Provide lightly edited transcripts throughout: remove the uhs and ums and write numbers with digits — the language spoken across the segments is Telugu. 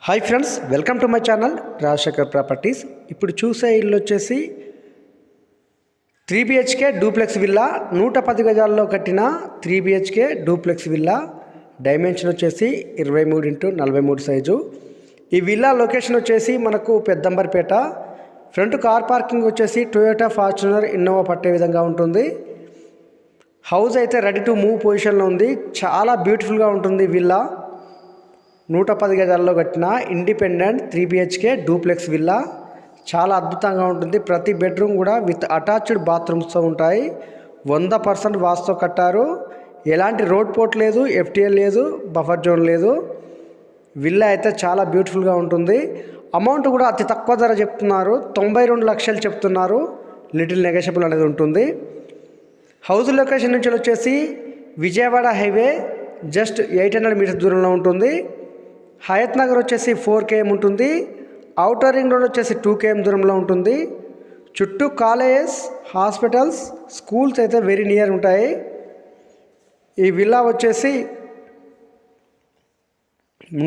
Hi friends, welcome to my channel Rajasekhar properties. ఇప్పుడు చూసే ఇల్లు వచ్చేసి 3 BHK డూప్లెక్స్ విల్లా. 110 గజాల్లో కట్టిన 3 BHK డూప్లెక్స్ విల్లా. డైమెన్షన్ వచ్చేసి 23x43 సైజు. ఈ విల్లా లొకేషన్ వచ్చేసి మనకు పెద్దంబర్పేట. ఫ్రంట్ కార్ పార్కింగ్ వచ్చేసి టొయోటా ఫార్చునర్ ఇన్నోవా పట్టే విధంగా ఉంటుంది. హౌస్ అయితే రెడీ టు మూవ్ పొజిషన్లో ఉంది. చాలా బ్యూటిఫుల్గా ఉంటుంది విల్లా. 110 గజాల్లో కట్టిన ఇండిపెండెంట్ 3 BHK డూప్లెక్స్ విల్లా. చాలా అద్భుతంగా ఉంటుంది. ప్రతి బెడ్రూమ్ కూడా విత్ అటాచ్డ్ బాత్రూమ్స్తో ఉంటాయి. 100% వాస్తుతో కట్టారు. ఎలాంటి రోడ్ పోర్ట్ లేదు, FTL లేదు, బఫర్ జోన్ లేదు. విల్లా అయితే చాలా బ్యూటిఫుల్గా ఉంటుంది. అమౌంట్ కూడా అతి తక్కువ ధర చెప్తున్నారు. 92 లక్షలు చెప్తున్నారు. లిటిల్ నెగోషియబుల్ అనేది ఉంటుంది. హౌస్ లొకేషన్ నుంచి వచ్చేసి విజయవాడ హైవే జస్ట్ 800 మీటర్స్ దూరంలో ఉంటుంది. హయత్ నగర్ వచ్చేసి 4 km ఉంటుంది. ఔటర్ రింగ్ రోడ్ వచ్చేసి 2 km దూరంలో ఉంటుంది. చుట్టూ కాలేజెస్, హాస్పిటల్స్, స్కూల్స్ అయితే వెరీ నియర్ ఉంటాయి. ఈ విల్లా వచ్చేసి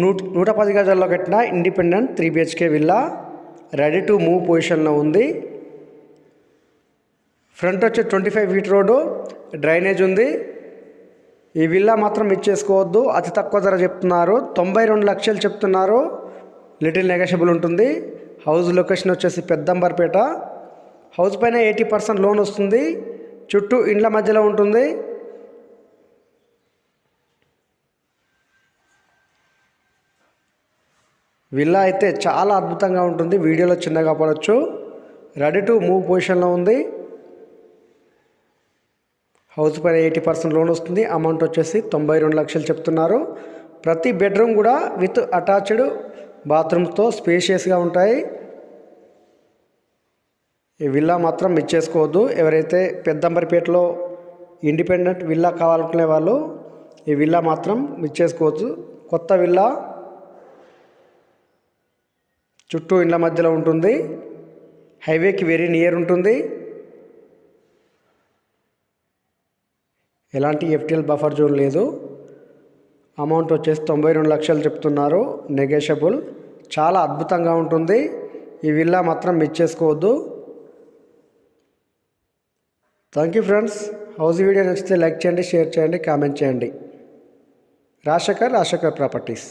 110 గజాల్లో కట్టిన independent 3 BHK villa. Ready to move పొజిషన్లో ఉంది. ఫ్రంట్ వచ్చి 25 ఫీట్ రోడ్డు, డ్రైనేజ్ ఉంది. ఈ విల్లా మాత్రం ఇచ్చేసుకోవద్దు. అతి తక్కువ ధర చెప్తున్నారు. 92 లక్షలు చెప్తున్నారు. లిటిల్ నెగోషియబుల్ ఉంటుంది. హౌస్ లొకేషన్ వచ్చేసి పెద్దంబర్పేట. హౌస్ పైన 80% లోన్ వస్తుంది. చుట్టూ ఇండ్ల మధ్యలో ఉంటుంది. విల్లా అయితే చాలా అద్భుతంగా ఉంటుంది. వీడియోలో చిన్నగా పడవచ్చు. రెడీ టు మూవ్ పొజిషన్లో ఉంది. హౌస్ పైన 80% లోన్ వస్తుంది. అమౌంట్ వచ్చేసి 92 లక్షలు చెప్తున్నారు. ప్రతి బెడ్రూమ్ కూడా విత్ అటాచ్డ్ బాత్రూమ్స్తో స్పేషియస్గా ఉంటాయి. ఈ విల్లా మాత్రం మిస్ చేసుకోవద్దు. ఎవరైతే పెద్దంబర్పేటలో ఇండిపెండెంట్ విల్లా కావాలనుకునే వాళ్ళు ఈ విల్లా మాత్రం మిస్ చేసుకోవద్దు. కొత్త విల్లా, చుట్టూ ఇండ్ల మధ్యలో ఉంటుంది. హైవేకి వెరీ నియర్ ఉంటుంది. ఎలాంటి FTL బఫర్ జోన్ లేదు. అమౌంట్ వచ్చేసి 92 లక్షలు చెప్తున్నారు. నెగోషియబుల్. చాలా అద్భుతంగా ఉంటుంది. ఈ విల్లా మాత్రం మిస్ చేసుకోవద్దు. Thank you friends. House video నచ్చితే లైక్ చేయండి, షేర్ చేయండి, కామెంట్ చేయండి. రాజశేఖర్ ప్రాపర్టీస్.